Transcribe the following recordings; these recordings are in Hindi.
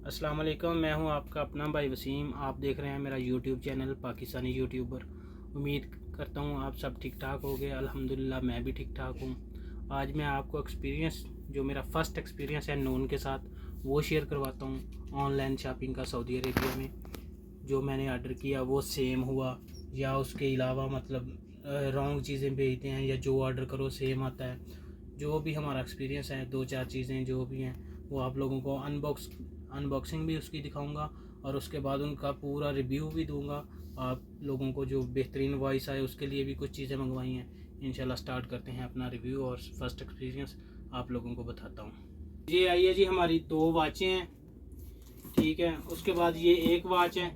अस्सलाम वालेकुम। मैं हूं आपका अपना भाई वसीम। आप देख रहे हैं मेरा यूट्यूब चैनल पाकिस्तानी यूट्यूबर। उम्मीद करता हूं आप सब ठीक ठाक होंगे। अल्हम्दुलिल्लाह मैं भी ठीक ठाक हूं। आज मैं आपको एक्सपीरियंस जो मेरा फ़र्स्ट एक्सपीरियंस है नून के साथ वो शेयर करवाता हूं। ऑनलाइन शॉपिंग का सऊदी अरेबिया में जो मैंने ऑर्डर किया वो सेम हुआ या उसके अलावा मतलब रॉन्ग चीज़ें भेजते हैं या जो ऑर्डर करो सेम आता है। जो भी हमारा एक्सपीरियंस है, दो चार चीज़ें जो भी हैं वो आप लोगों को अनबॉक्सिंग भी उसकी दिखाऊंगा और उसके बाद उनका पूरा रिव्यू भी दूंगा। आप लोगों को जो बेहतरीन वॉइस आए उसके लिए भी कुछ चीज़ें मंगवाई हैं। इंशाल्लाह स्टार्ट करते हैं अपना रिव्यू और फर्स्ट एक्सपीरियंस आप लोगों को बताता हूँ। ये आई है जी हमारी दो वाचें हैं, ठीक है। उसके बाद ये एक वाच है,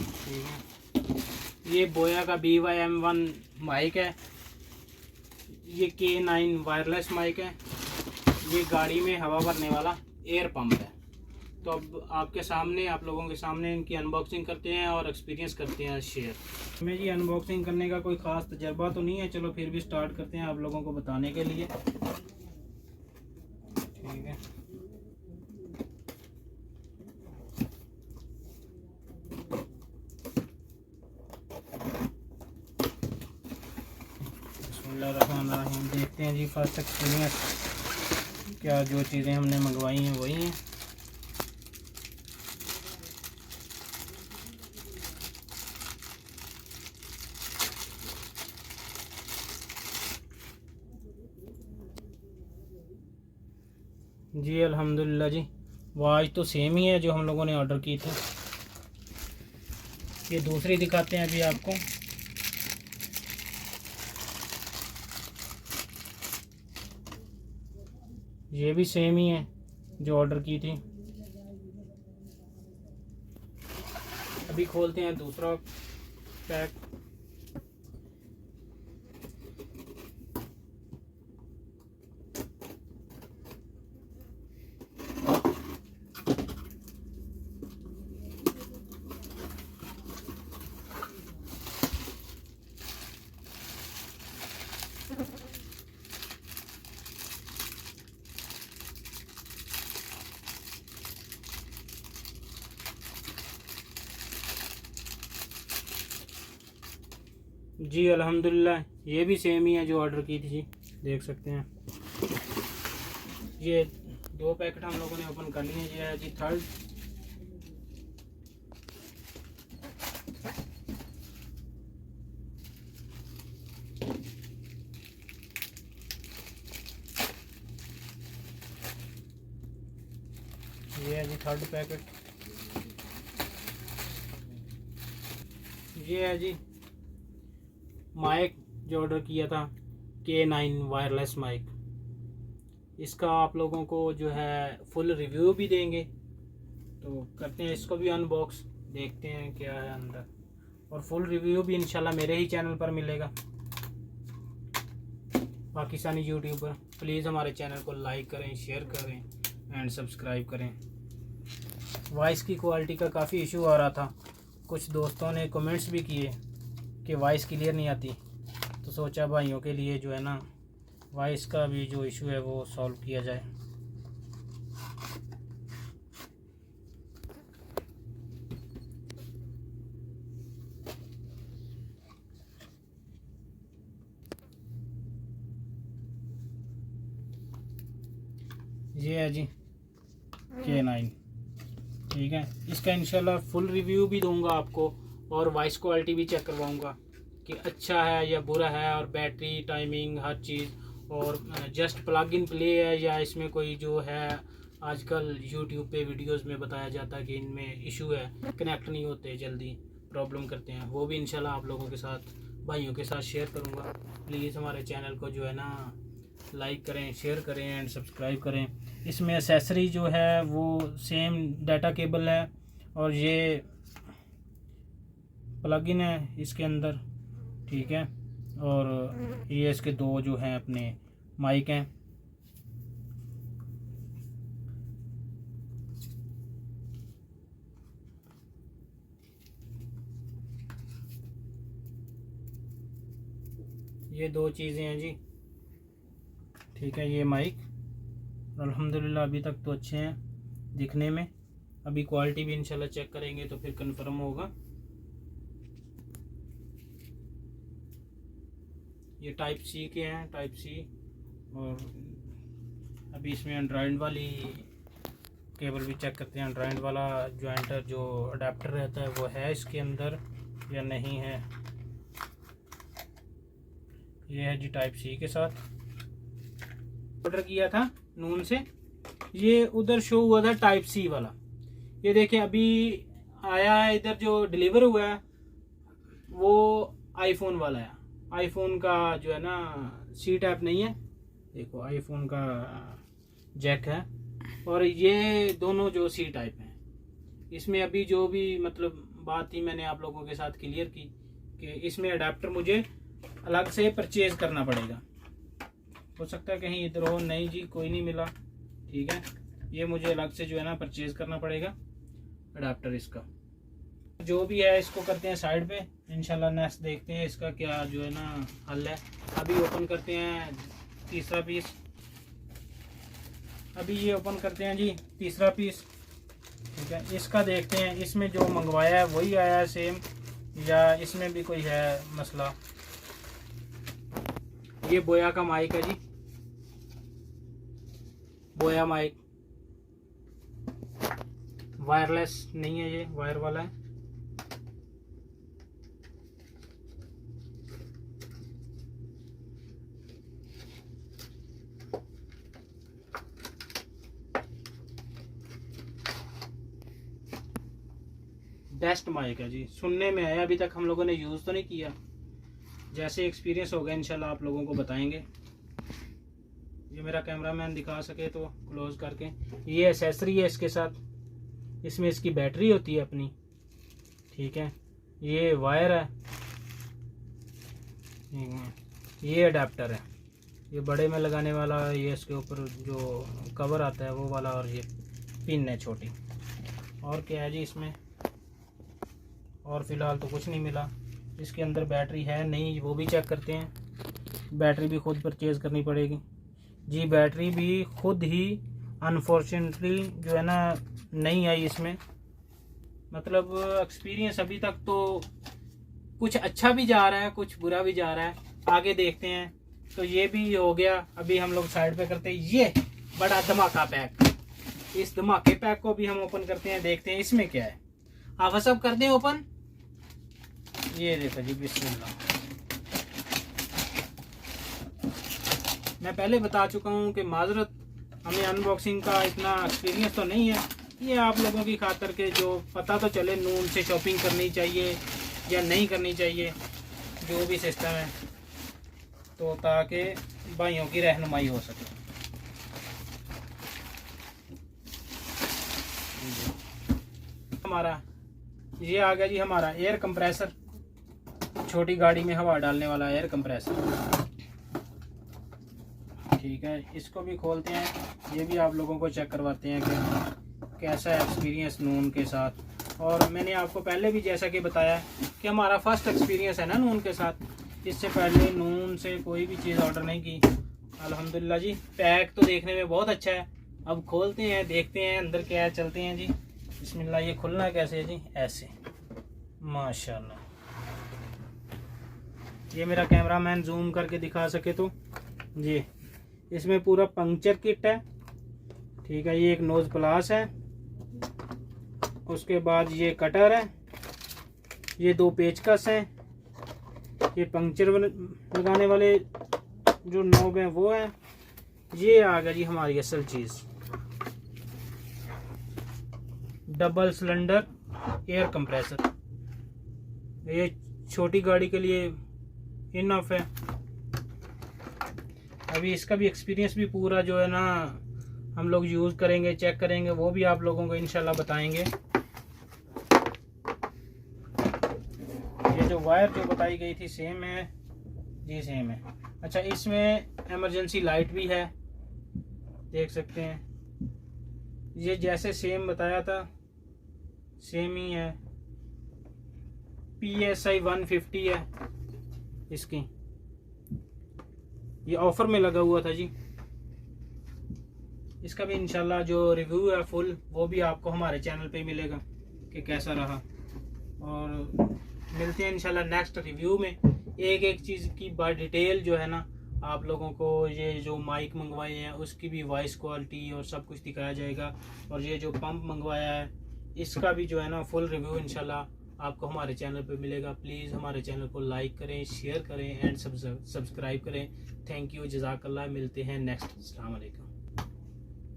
ठीक है। ये बोया का BY-M1 माइक है। ये K9 वायरलेस माइक है। ये गाड़ी में हवा भरने वाला एयर पंप है। तो अब आपके सामने, आप लोगों के सामने इनकी अनबॉक्सिंग करते हैं और एक्सपीरियंस करते हैं शेयर। हमें जी अनबॉक्सिंग करने का कोई ख़ास तजर्बा तो नहीं है, चलो फिर भी स्टार्ट करते हैं आप लोगों को बताने के लिए, ठीक है। बिस्मिल्लाहिर्रहमानिर्रहीम। देखते हैं जी फर्स्ट एक्सपीरियंस क्या जो चीज़ें हमने मंगवाई हैं वही हैं। जी अल्हम्दुलिल्लाह जी, वाच तो सेम ही है जो हम लोगों ने ऑर्डर की थी। ये दूसरी दिखाते हैं अभी आपको। ये भी सेम ही है जो ऑर्डर की थी। अभी खोलते हैं दूसरा पैक। जी अल्हम्दुलिल्लाह ये भी सेम ही है जो ऑर्डर की थी जी, देख सकते हैं। ये दो पैकेट हम लोगों ने ओपन कर लिए। ये है जी थर्ड। ये है जी थर्ड पैकेट। ये है जी माइक जो ऑर्डर किया था, K9 वायरलेस माइक। इसका आप लोगों को जो है फुल रिव्यू भी देंगे, तो करते हैं इसको भी अनबॉक्स, देखते हैं क्या है अंदर। और फुल रिव्यू भी इंशाल्लाह मेरे ही चैनल पर मिलेगा, पाकिस्तानी यूट्यूबर। प्लीज़ हमारे चैनल को लाइक करें, शेयर करें एंड सब्सक्राइब करें। वॉइस की क्वालिटी का काफ़ी इशू आ रहा था, कुछ दोस्तों ने कमेंट्स भी किए कि वॉइस क्लियर नहीं आती, तो सोचा भाइयों के लिए जो है ना वॉइस का भी जो इशू है वो सॉल्व किया जाए। ये है जी K9, ठीक है। इसका इंशाल्लाह फुल रिव्यू भी दूंगा आपको और वॉइस क्वालिटी भी चेक करवाऊंगा कि अच्छा है या बुरा है, और बैटरी टाइमिंग हर चीज़, और जस्ट प्लग इन प्ले है या इसमें कोई जो है आजकल यूट्यूब पे वीडियोस में बताया जाता है कि इनमें इशू है, कनेक्ट नहीं होते, जल्दी प्रॉब्लम करते हैं, वो भी इंशाल्लाह आप लोगों के साथ, भाइयों के साथ शेयर करूँगा। प्लीज़ हमारे चैनल को जो है ना लाइक करें, शेयर करें एंड सब्सक्राइब करें। इसमें एसेसरी जो है वो सेम डाटा केबल है और ये प्लग इन है इसके अंदर, ठीक है। और ये इसके दो जो हैं अपने माइक हैं। ये दो चीज़ें हैं जी, ठीक है। ये माइक अल्हम्दुलिल्लाह अभी तक तो अच्छे हैं दिखने में, अभी क्वालिटी भी इंशाल्लाह चेक करेंगे तो फिर कंफर्म होगा। ये टाइप सी के हैं, टाइप सी। और अभी इसमें एंड्रॉयड वाली केबल भी चेक करते हैं। एंड्रॉयड वाला जॉइंटर जो अडेप्टर रहता है वो है इसके अंदर या नहीं है। ये है जी टाइप सी के साथ। ऑर्डर किया था नून से, ये उधर शो हुआ था टाइप सी वाला। ये देखिए अभी आया है इधर जो डिलीवर हुआ है वो आईफोन वाला है। आईफोन का जो है ना सी टाइप नहीं है, देखो आईफोन का जैक है और ये दोनों जो सी टाइप हैं। इसमें अभी जो भी मतलब बात थी मैंने आप लोगों के साथ क्लियर की कि इसमें अडेप्टर मुझे अलग से परचेज करना पड़ेगा। हो सकता है कहीं इधर हो, नहीं जी कोई नहीं मिला, ठीक है। ये मुझे अलग से जो है ना परचेज करना पड़ेगा अडेप्टर इसका। जो भी है इसको करते हैं साइड पे, इंशाल्लाह नेक्स्ट देखते हैं इसका क्या जो है ना हल है। अभी ओपन करते हैं तीसरा पीस। अभी ये ओपन करते हैं जी तीसरा पीस, ठीक है। इसका देखते हैं इसमें जो मंगवाया है वही आया है सेम या इसमें भी कोई है मसला। ये बोया का माइक है जी, बोया माइक, वायरलेस नहीं है, ये वायर वाला है। बेस्ट माइक है जी, सुनने में आया, अभी तक हम लोगों ने यूज़ तो नहीं किया। जैसे एक्सपीरियंस होगा इंशाल्लाह आप लोगों को बताएंगे। ये मेरा कैमरामैन दिखा सके तो क्लोज करके। ये एसेसरी है इसके साथ, इसमें इसकी बैटरी होती है अपनी, ठीक है। ये वायर है, ये अडेप्टर है, ये बड़े में लगाने वाला, ये इसके ऊपर जो कवर आता है वो वाला, और ये पिन है छोटी। और क्या है जी इसमें, और फिलहाल तो कुछ नहीं मिला। इसके अंदर बैटरी है नहीं, वो भी चेक करते हैं। बैटरी भी खुद परचेज़ करनी पड़ेगी जी। बैटरी भी खुद ही अनफॉर्चुनेटली जो है ना नहीं आई इसमें। मतलब एक्सपीरियंस अभी तक तो कुछ अच्छा भी जा रहा है कुछ बुरा भी जा रहा है, आगे देखते हैं। तो ये भी हो गया। अभी हम लोग साइड पे करते हैं ये बड़ा धमाका पैक। इस धमाके पैक को भी हम ओपन करते हैं, देखते हैं इसमें क्या है। आप सब कर दें ओपन। ये देखो जी, बिस्मिल्लाह। मैं पहले बता चुका हूँ कि माजरत, हमें अनबॉक्सिंग का इतना एक्सपीरियंस तो नहीं है। ये आप लोगों की खातर के जो पता तो चले नून से शॉपिंग करनी चाहिए या नहीं करनी चाहिए, जो भी सिस्टम है, तो ताकि भाइयों की रहनुमाई हो सके। हमारा ये आ गया जी हमारा एयर कंप्रेसर, छोटी गाड़ी में हवा डालने वाला एयर कंप्रेसर, ठीक है। इसको भी खोलते हैं, ये भी आप लोगों को चेक करवाते हैं कि कैसा है एक्सपीरियंस नून के साथ। और मैंने आपको पहले भी जैसा कि बताया कि हमारा फर्स्ट एक्सपीरियंस है ना नून के साथ। इससे पहले नून से कोई भी चीज़ ऑर्डर नहीं की। अल्हम्दुलिल्लाह जी, पैक तो देखने में बहुत अच्छा है। अब खोलते हैं, देखते हैं अंदर क्या है, चलते हैं जी। बिस्मिल्लाह। ये खुलना कैसे है जी, ऐसे, माशाल्लाह। ये मेरा कैमरामैन जूम करके दिखा सके तो जी। इसमें पूरा पंक्चर किट है, ठीक है। ये एक नोज प्लास है, उसके बाद ये कटर है, ये दो पेचकस हैं, ये पंक्चर लगाने वाले जो नोब हैं वो है। ये आ गया जी हमारी असल चीज़, डबल सिलेंडर एयर कंप्रेसर। ये छोटी गाड़ी के लिए इनफ है। अभी इसका भी एक्सपीरियंस भी पूरा जो है ना हम लोग यूज़ करेंगे, चेक करेंगे, वो भी आप लोगों को इंशाल्लाह बताएंगे। ये जो वायर जो बताई गई थी सेम है जी, सेम है। अच्छा, इसमें इमरजेंसी लाइट भी है, देख सकते हैं। ये जैसे सेम बताया था सेम ही है। PSI 150 है इसकी, ये ऑफर में लगा हुआ था जी। इसका भी इंशाल्लाह जो रिव्यू है फुल वो भी आपको हमारे चैनल पे मिलेगा कि कैसा रहा। और मिलते हैं इंशाल्लाह नेक्स्ट रिव्यू में। एक एक चीज़ की बात डिटेल जो है ना आप लोगों को, ये जो माइक मंगवाए हैं उसकी भी वॉइस क्वालिटी और सब कुछ दिखाया जाएगा। और ये जो पंप मंगवाया है इसका भी जो है ना फुल रिव्यू इंशाल्लाह आपको हमारे चैनल पे मिलेगा। प्लीज़ हमारे चैनल को लाइक करें, शेयर करें एंड सब्सक्राइब करें। थैंक यू, जज़ाकल्लाह। मिलते हैं नेक्स्ट। अस्सलाम वालेकुम।